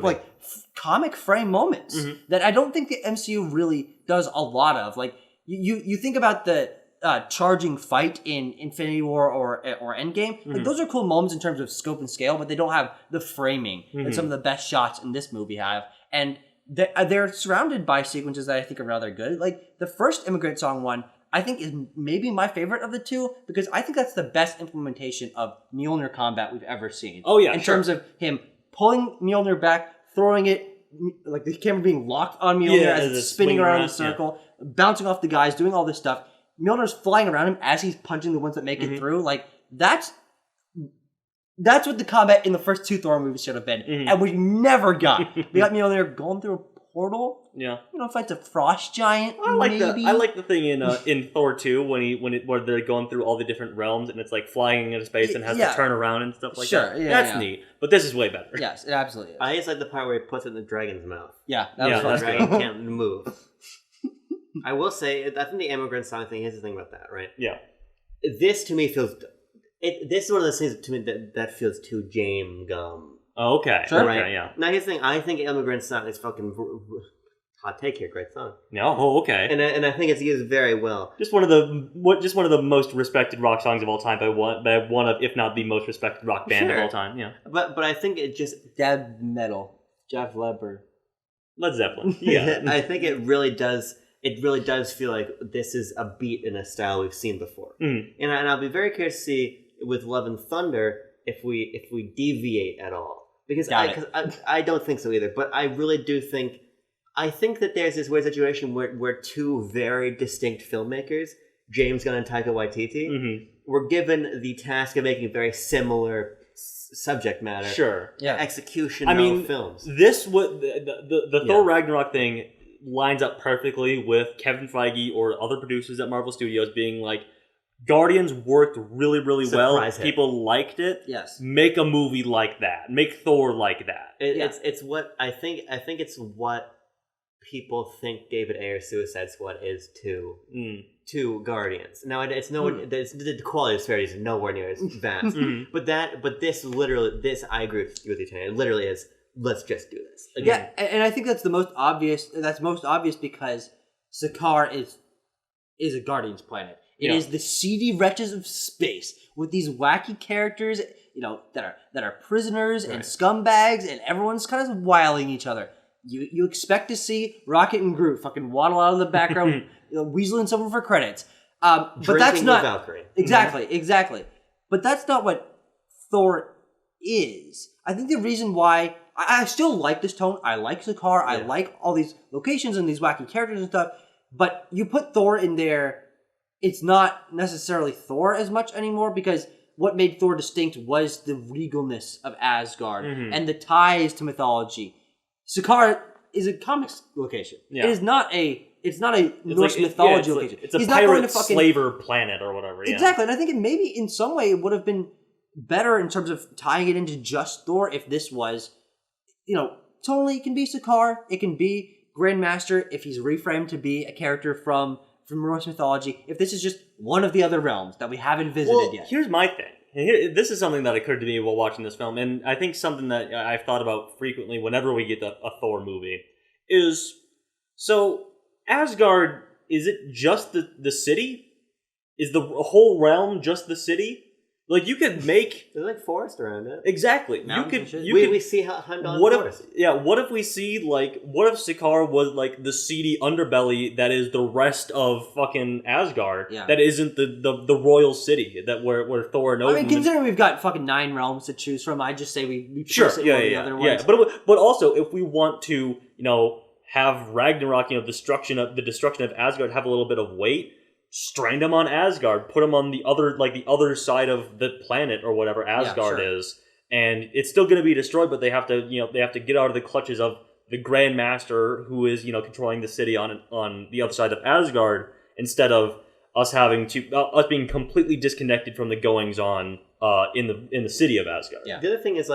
comic frame moments that I don't think the MCU really does a lot of. Like you think about the charging fight in Infinity War or Endgame. Like those are cool moments in terms of scope and scale, but they don't have the framing that some of the best shots in this movie have. And they're surrounded by sequences that I think are rather good. Like the first Immigrant Song one, I think is maybe my favorite of the two, because I think that's the best implementation of Mjolnir combat we've ever seen. Oh yeah, in terms of him pulling Mjolnir back, throwing it, like the camera being locked on Mjolnir as it's spinning around in a circle, bouncing off the guys, doing all this stuff. Mjolnir's flying around him as he's punching the ones that make it through. Like that's what the combat in the first two Thor movies should have been, and we never got. We got Mjolnir going through a portal. Yeah, fights a frost giant. I like the thing in Thor 2 where they're going through all the different realms and it's like flying into space and has to turn around and stuff like that. Yeah, that's neat. But this is way better. Yes, it absolutely is. I just like the part where he puts it in the dragon's mouth. Yeah, that was the dragon can't move. I will say, I think the Immigrant Song thing. Here's the thing about that, right? Yeah. This to me feels. This is one of those things to me that feels too James Gum. Oh, okay. Sure. Right? Okay, yeah. Now here's the thing. I think Immigrant Song is fucking hot take here. Great song. No. Oh, okay. And I think it's used very well. Just one of the most respected rock songs of all time by one of, if not the most respected rock band of all time. Yeah. But I think it just Death metal. Jeff Leber. Led Zeppelin. Yeah. I think it really does. It really does feel like this is a beat in a style we've seen before. And I'll be very curious to see with Love and Thunder if we deviate at all. Because I don't think so either. But I really do think. I think that there's this weird situation where two very distinct filmmakers, James Gunn and Taika Waititi, were given the task of making very similar subject matter. Sure. Yeah. Execution films. This the Thor Ragnarok thing lines up perfectly with Kevin Feige or other producers at Marvel Studios being like, Guardians worked really, really well. People liked it. Yes. Make a movie like that. Make Thor like that. It's what I think it's what people think David Ayer's Suicide Squad is to Guardians. Now it's the quality of disparity is nowhere near as vast. But this I agree with you, Tanya. It literally is. Let's just do this. Again. Yeah, and I think that's the most obvious. That's most obvious because Sakaar is a Guardians planet. It is the seedy wretches of space with these wacky characters, that are prisoners and scumbags, and everyone's kind of wiling each other. You expect to see Rocket and Groot fucking waddle out of the background, weaseling someone for credits. But that's not Valkyrie. Exactly. But that's not what Thor is. I think the reason why I still like this tone. I like Sakaar. I like all these locations and these wacky characters and stuff. But you put Thor in there, it's not necessarily Thor as much anymore, because what made Thor distinct was the regalness of Asgard and the ties to mythology. Sakaar is a comics location. Yeah. It's not a Norse mythology location. It's a pirate slaver planet or whatever. Yeah. Exactly, and I think maybe in some way it would have been better in terms of tying it into just Thor if this was, totally it can be Sakaar, it can be Grandmaster if he's reframed to be a character from Norse mythology. If this is just one of the other realms that we haven't visited yet. Here's my thing. This is something that occurred to me while watching this film, and I think something that I've thought about frequently whenever we get a Thor movie is, so Asgard, is it just the city? Is the whole realm just the city? Like, you could make... There's like forest around it. Exactly. Mountains We see how Heimdall what forest. what if we see, like, what if Sakaar was, like, the seedy underbelly that is the rest of fucking Asgard, that isn't the royal city, that where Thor and Odin... I mean, considering we've got fucking 9 realms to choose from, I'd just say we sure, place it the other ones. But also, if we want to, have Ragnarok, the destruction of Asgard have a little bit of weight, strand them on Asgard, put them on the other side of the planet or whatever Asgard is, and it's still going to be destroyed. But they have to get out of the clutches of the Grand Master, who is controlling the city on the other side of Asgard, instead of us being completely disconnected from the goings on in the city of Asgard. Yeah. The other thing is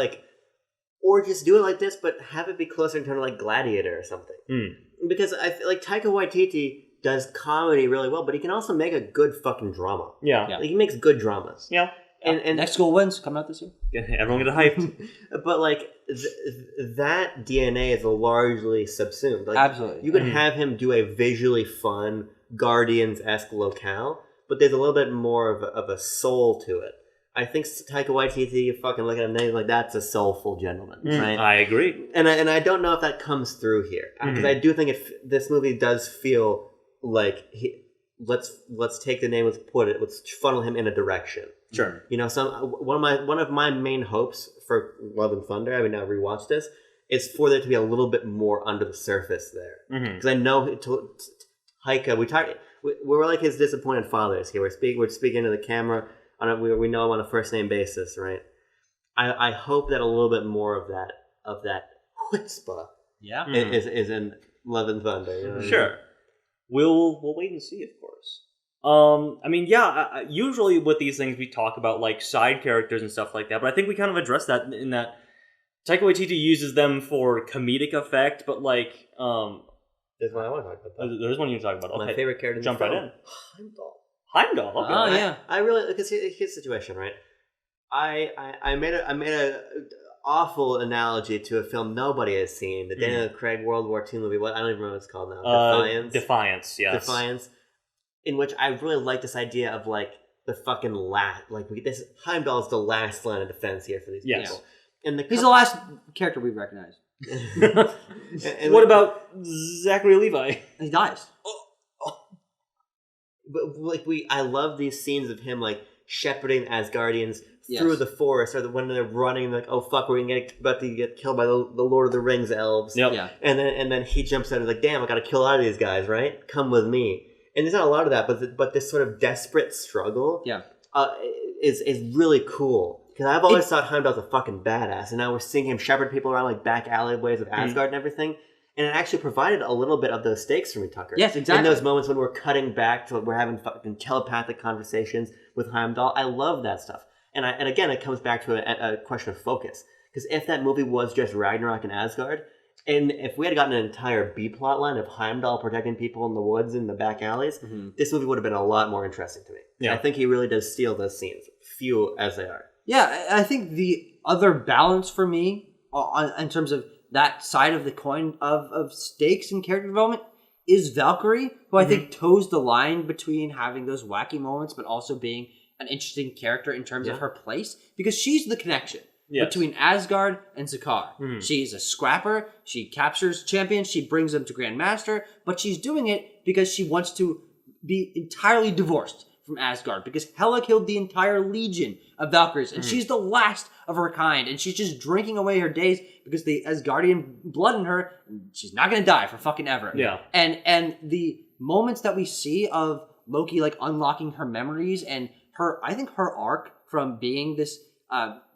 or just do it like this, but have it be closer in terms of like Gladiator or something. Because I feel like Taika Waititi does comedy really well, but he can also make a good fucking drama. Yeah. Like, he makes good dramas. Yeah. And Next School Wins coming out this year. Yeah, everyone get hyped. But like that DNA is largely subsumed. Like, absolutely. You could have him do a visually fun Guardians-esque locale, but there's a little bit more of a soul to it. I think Taika Waititi, you fucking look at him and like, that's a soulful gentleman, right? I agree. And I don't know if that comes through here, because I do think this movie does feel like let's take the name, let's funnel him in a direction. Sure. One of my main hopes for Love and Thunder, I would now rewatch this, is for there to be a little bit more under the surface there, because I know Taika. We're like his disappointed fathers here. We're speaking to the camera. We know him on a first name basis, right? I hope that a little bit more of that chutzpah is in Love and Thunder. You know what I mean? We'll wait and see, of course. Usually with these things we talk about like side characters and stuff like that, but I think we kind of addressed that in that Taika Waititi uses them for comedic effect, but like there's one I want to talk about. There's one you talk about. Okay. My favorite character. Jump right in. Heimdall. Okay. Oh yeah. I really, because here's the situation, right? I made a awful analogy to a film nobody has seen, the Daniel Craig World War II movie. I don't even remember what it's called now. Defiance. Yes. Defiance. In which I really like this idea of like the fucking this Heimdall is the last line of defense here for these people. And he's the last character we recognize. and what about Zachary Levi? He dies. But like I love these scenes of him like shepherding Asgardians through the forest, or when they're running, like, oh fuck, we're about to get killed by the Lord of the Rings elves. Yep. Yeah. And then he jumps out and is like, damn, I gotta kill all of these guys, right? Come with me. And there's not a lot of that, but this sort of desperate struggle is really cool. Because I've always thought Heimdall's a fucking badass, and now we're seeing him shepherd people around like back alleyways of Asgard and everything. And it actually provided a little bit of those stakes for me, Tucker. Yes, exactly. In those moments when we're cutting back to we're having fucking telepathic conversations with Heimdall, I love that stuff. And again, it comes back to a question of focus. Because if that movie was just Ragnarok and Asgard, and if we had gotten an entire B plot line of Heimdall protecting people in the woods in the back alleys, this movie would have been a lot more interesting to me. Yeah. I think he really does steal those scenes, few as they are. Yeah, I think the other balance for me in terms of that side of the coin of stakes and character development is Valkyrie, who I think toes the line between having those wacky moments but also being an interesting character in terms of her place, because she's the connection between Asgard and Sakaar. She's a scrapper, she captures champions, she brings them to Grand Master, but she's doing it because she wants to be entirely divorced from Asgard, because Hela killed the entire legion of Valkyries, and she's the last of her kind, and she's just drinking away her days because the Asgardian blood in her, she's not going to die for fucking ever. Yeah. And the moments that we see of Loki like unlocking her memories and I think her arc from being this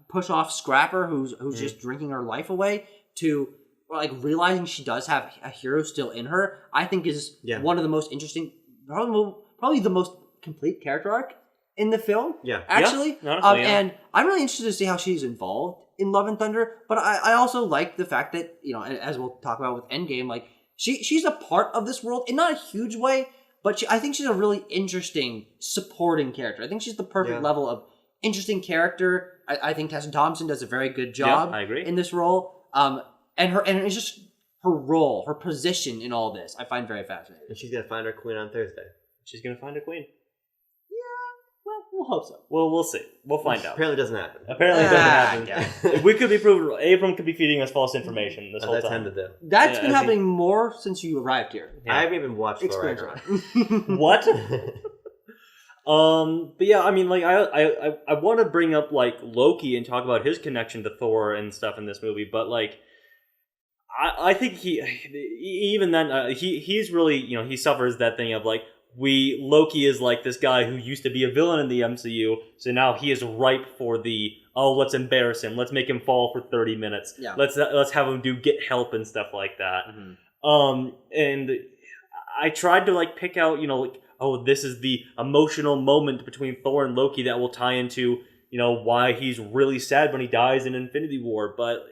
push-off scrapper who's just drinking her life away to like realizing she does have a hero still in her, I think is one of the most interesting, probably the most complete character arc in the film. Yeah. Actually. Yeah, honestly, and I'm really interested to see how she's involved in Love and Thunder, but I also like the fact that, as we'll talk about with Endgame, like she's a part of this world in not a huge way, but I think she's a really interesting supporting character. I think she's the perfect level of interesting character. I think Tessa Thompson does a very good job I agree. in this role. And it's just her role, her position in all this, I find very fascinating. And she's gonna find her queen on Thursday. She's gonna find a queen. We'll hope so. Well, we'll see. We'll find out. Apparently, it doesn't happen. Apparently, it doesn't Yeah. happen. We could be proven. Abram could be feeding us false information this whole That's time. time to do. That's Yeah, been I happening more since you arrived here. Yeah. I haven't even watched Thor Experience. Ragnarok. What? But yeah, I mean, like, I want to bring up like Loki and talk about his connection to Thor and stuff in this movie, but like, I think even then he's really, you know, he suffers that thing of like, Loki is like this guy who used to be a villain in the MCU, so now he is ripe for the, let's embarrass him, let's make him fall for 30 minutes, Yeah. let's have him get help and stuff like that. Mm-hmm. And I tried to like pick out, you know, like, this is the emotional moment between Thor and Loki that will tie into, you know, why he's really sad when he dies in Infinity War, but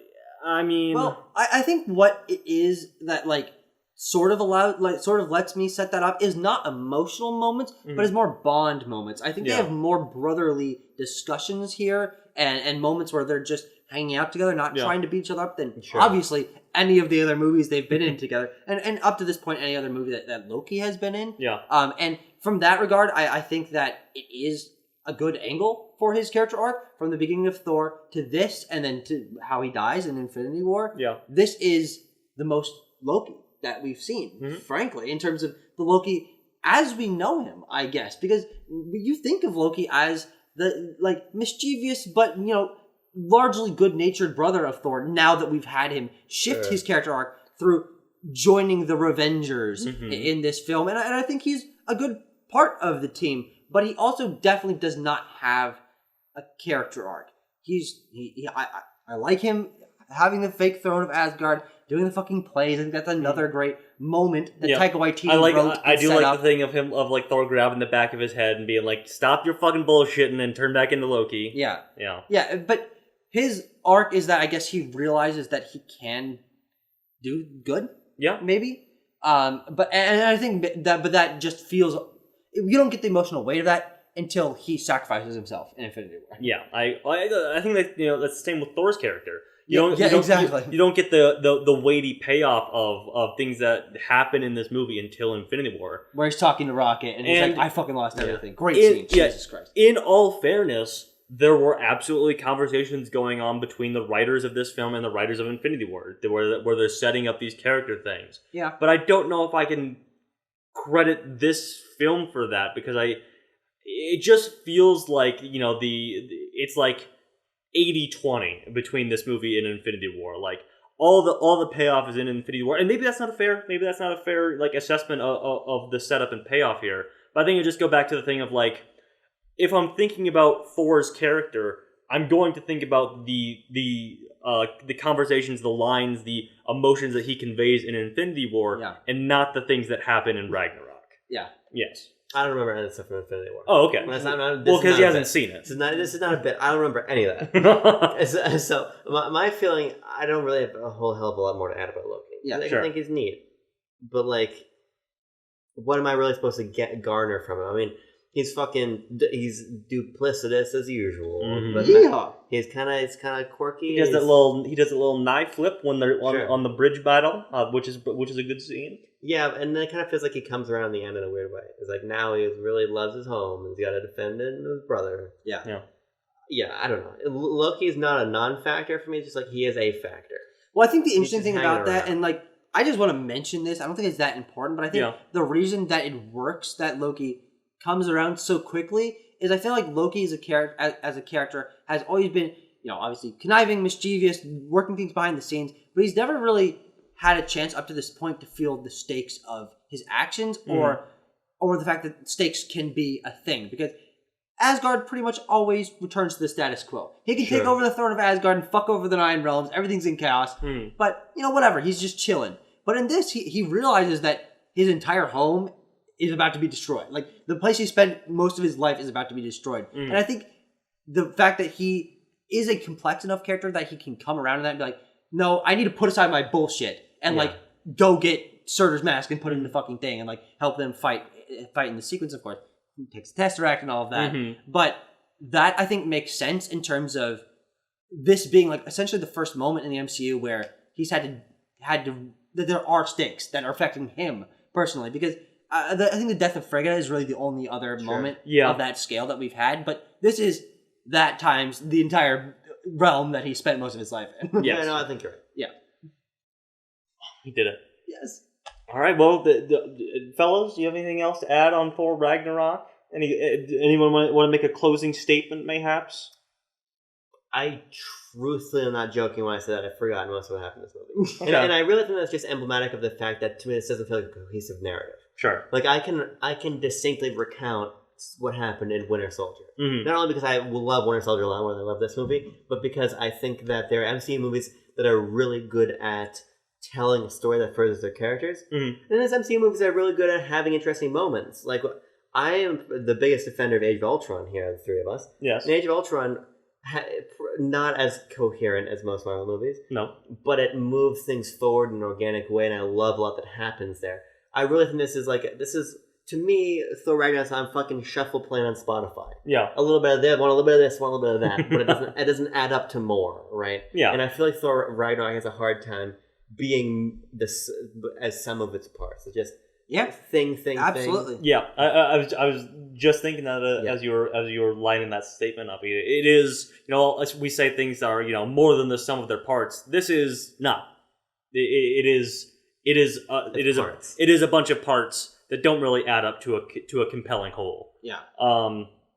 I mean, Well, I think what it is that like sort of lets me set that up is not emotional moments, but is more bond moments. I think they have more brotherly discussions here and moments where they're just hanging out together, not trying to beat each other up than obviously any of the other movies they've been in together. And up to this point, any other movie that Loki has been in. Yeah. And from that regard, I think that it is a good angle for his character arc from the beginning of Thor to this and then to how he dies in Infinity War. Yeah. This is the most Loki that we've seen, frankly, in terms of the Loki as we know him, I guess. Because you think of Loki as the like mischievous but, you know, largely good-natured brother of Thor now that we've had him shift his character arc through joining the Revengers in this film. And I think he's a good part of the team, but he also definitely does not have a character arc. I like him having the fake throne of Asgard, doing the fucking plays. I think that's another great moment that Taika Waititi wrote. I do set like up. the thing of him, of like Thor grabbing the back of his head and being like, "Stop your fucking bullshit," and then turn back into Loki. Yeah. Yeah. Yeah, but his arc is that I guess he realizes that he can do good. Yeah. Maybe. But I think that just feels, you don't get the emotional weight of that until he sacrifices himself in Infinity War. Yeah. I think that, you know, that's the same with Thor's character. Exactly. You don't get the weighty payoff of things that happen in this movie until Infinity War. Where he's talking to Rocket and he's And- like, I fucking lost everything. Great scene. Jesus Christ. In all fairness, there were absolutely conversations going on between the writers of this film and the writers of Infinity War where they're setting up these character things. Yeah. But I don't know if I can credit this film for that, because it just feels like, you know, it's like 80-20 between this movie and Infinity War. Like all the payoff is in Infinity War, and maybe that's not a fair like assessment of the setup and payoff here. But I think it just go back to the thing of like, if I'm thinking about Thor's character, I'm going to think about the conversations, the lines, the emotions that he conveys in Infinity War, and not the things that happen in Ragnarok. Yeah. Yes. I don't remember any of the stuff from Infinity War. Oh, okay. Well, Because he hasn't seen it. This is not a bit. I don't remember any of that. So my feeling, I don't really have a whole hell of a lot more to add about Loki. Yeah, I think he's neat, but like, what am I really supposed to garner from him? I mean, he's duplicitous as usual, but he's kind of quirky. He does that little knife flip when they're on the bridge battle, which is a good scene. Yeah, and then it kind of feels like he comes around the end in a weird way. It's like now he really loves his home and he's got to defend it and his brother. Yeah, I don't know. Loki's not a non-factor for me. It's just like he is a factor. Well, I think the interesting thing hanging about that, around. and like, I just want to mention this. I don't think it's that important, but I think the reason that it works that Loki comes around so quickly is I feel like Loki as a character has always been, you know, obviously conniving, mischievous, working things behind the scenes, but he's never really had a chance up to this point to feel the stakes of his actions or the fact that stakes can be a thing, because Asgard pretty much always returns to the status quo. He can take over the throne of Asgard and fuck over the Nine Realms. Everything's in chaos. But, you know, whatever. He's just chilling. But in this, he realizes that his entire home is about to be destroyed. Like, the place he spent most of his life is about to be destroyed. And I think the fact that he is a complex enough character that he can come around to that and be like, no, I need to put aside my bullshit and, like, go get Surtur's mask and put it in the fucking thing and, like, help them fight in the sequence, of course. He takes the Tesseract and all of that. But that, I think, makes sense in terms of this being, like, essentially the first moment in the MCU where he's had to that there are stakes that are affecting him personally. Because I think the death of Frigga is really the only other moment Yeah. of that scale that we've had. But this is that times the entire realm that he spent most of his life in. Yes. Yeah, no, I think you're right. Yeah. He did it. Yes. All right, well, fellas, do you have anything else to add on Thor Ragnarok? Anyone want to make a closing statement, mayhaps? I truthfully am not joking when I say that I've forgotten most of what happened in this movie. Okay. And I really think that's just emblematic of the fact that to me this doesn't feel like a cohesive narrative. Sure. Like I can distinctly recount what happened in Winter Soldier. Mm-hmm. Not only because I will love Winter Soldier a lot more than I love this movie, but because I think that there are MCU movies that are really good at telling a story that furthers their characters. Mm-hmm. And there's MCU movies that are really good at having interesting moments. Like, I am the biggest defender of Age of Ultron here, the three of us. Yes. And Age of Ultron, not as coherent as most Marvel movies, No. but it moves things forward in an organic way, and I love a lot that happens there. I really think this is, to me, Thor Ragnarok on fucking shuffle playing on Spotify. Yeah. A little bit of this, want a little bit of this, want a little bit of that, but it doesn't add up to more, right? Yeah. And I feel like Thor Ragnarok has a hard time being this as some of its parts. It's just thing. Absolutely. Yeah, I was just thinking that as you were lining that statement up. It is, as we say things are more than the sum of their parts. This is not. It is a bunch of parts that don't really add up to a compelling whole. Yeah.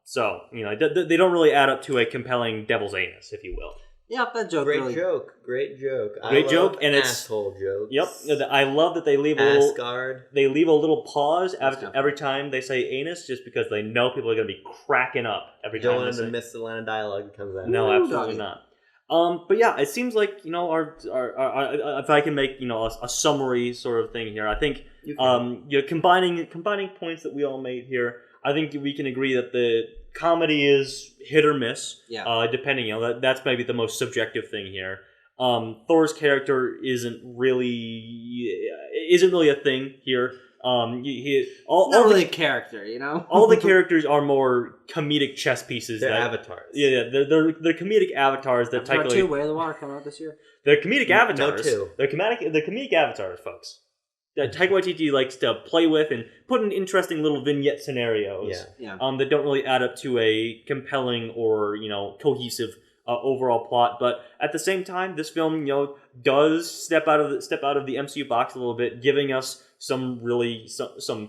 So they don't really add up to a compelling devil's anus, if you will. Yeah, that joke. Great really... joke. Great joke, and it's asshole jokes. Yep, I love that they leave a little pause every time they say anus, just because they know people are going to be cracking up every time. Don't want them to miss the line of dialogue that comes out. No, absolutely not. But yeah, it seems like our if I can make a summary sort of thing here, I think combining points that we all made here, I think we can agree that the comedy is hit or miss. Yeah. Depending, that's maybe the most subjective thing here. Thor's character isn't really a thing here. Not really a character, all the characters are more comedic chess pieces. They're avatars. Yeah, they're comedic avatars that Avatar 2, Way of the Water coming out this year. They're comedic avatars. No, 2. They're comedic avatars, folks. That Taika Waititi likes to play with and put in interesting little vignette scenarios. Yeah. That don't really add up to a compelling or cohesive overall plot. But at the same time, this film does step out of the MCU box a little bit, giving us some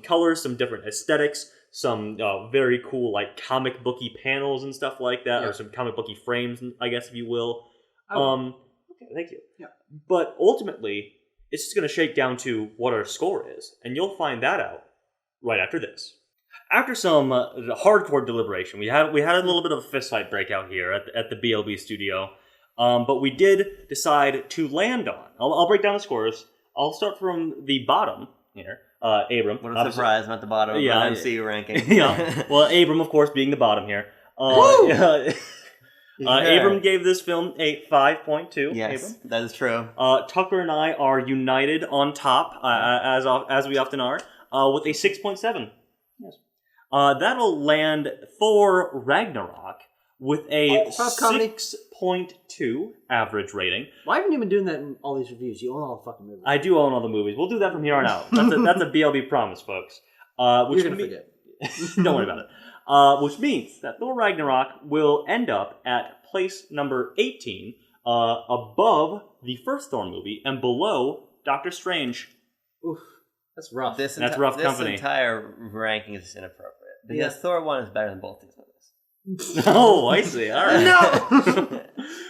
colors, some different aesthetics, some very cool comic booky panels and stuff like that, or some comic booky frames, I guess if you will. Okay, thank you. Yeah. But ultimately, it's just going to shake down to what our score is, and you'll find that out right after this. After some hardcore deliberation, we had a little bit of a fistfight breakout here at the BLB studio, but we did decide to land on. I'll break down the scores. I'll start from the bottom here. Abram. What a surprise! I'm at the bottom of the MCU ranking. Yeah. Well, Abram, of course, being the bottom here. Abram gave this film a 5.2. Yes, Abram. that is true. Tucker and I are united on top, as we often are, with a 6.7. Yes. That'll land Thor Ragnarok with a 6.2 average rating. Why haven't you been doing that in all these reviews? You own all the fucking movies. I do own all the movies. We'll do that from here on out. That's a BLB promise, folks. You're going to forget. Don't worry about it. Which means that Thor Ragnarok will end up at place number 18, above the first Thor movie and below Doctor Strange. Oof, that's rough. That's rough company. This entire ranking is inappropriate. Because Thor 1 is better than both these movies. Oh, I see. All right. No!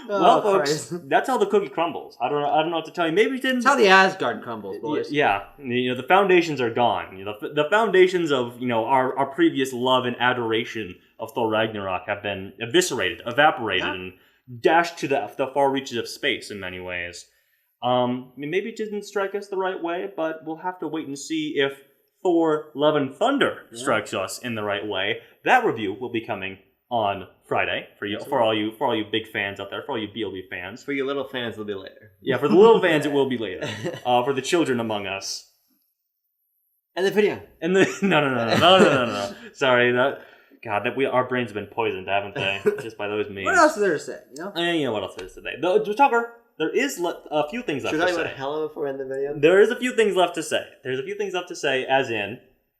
Well, folks, that's how the cookie crumbles. I don't know what to tell you. Maybe it didn't. That's how the Asgard crumbles, boys. Yeah, the foundations are gone. The foundations of our previous love and adoration of Thor Ragnarok have been eviscerated, evaporated, and dashed to the far reaches of space in many ways. Maybe it didn't strike us the right way, but we'll have to wait and see if Thor: Love and Thunder strikes us in the right way. That review will be coming on Friday for all you big fans out there, for all you BLB fans. For you little fans, it'll be later. Yeah, for the little fans, it will be later. For the children among us. And the video. And no. Sorry, our brains have been poisoned, haven't they? Just by those memes. What else is there to say? What else is today? Tucker, there is a few things left to say. Should I talk about Hello before we end the video? There is a few things left to say. As in,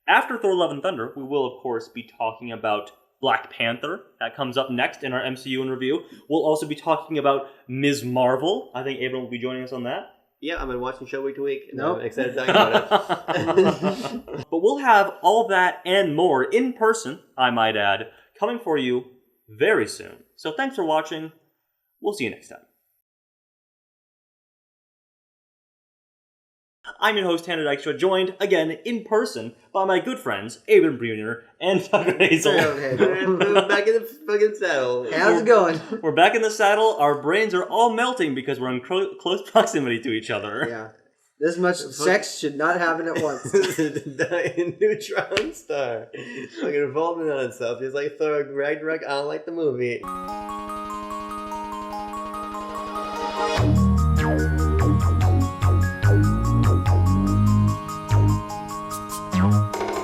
After Thor: Love and Thunder, we will, of course, be talking about Black Panther. That comes up next in our MCU in review. We'll also be talking about Ms. Marvel. I think Abram will be joining us on that. Yeah, I've been watching the show week to week. And Nope. I'm excited to talk about it. But we'll have all that and more in person, I might add, coming for you very soon. So thanks for watching. We'll see you next time. I'm your host, Tanner Dykstra, joined again in person by my good friends, Abram Brunner and Tucker Hazel. We're back in the fucking saddle. How's it going? We're back in the saddle. Our brains are all melting because we're in close proximity to each other. Yeah. This much sex should not happen at once. Neutron star. Fucking revolving on itself. He's like Thor Ragnarok. I don't like the movie.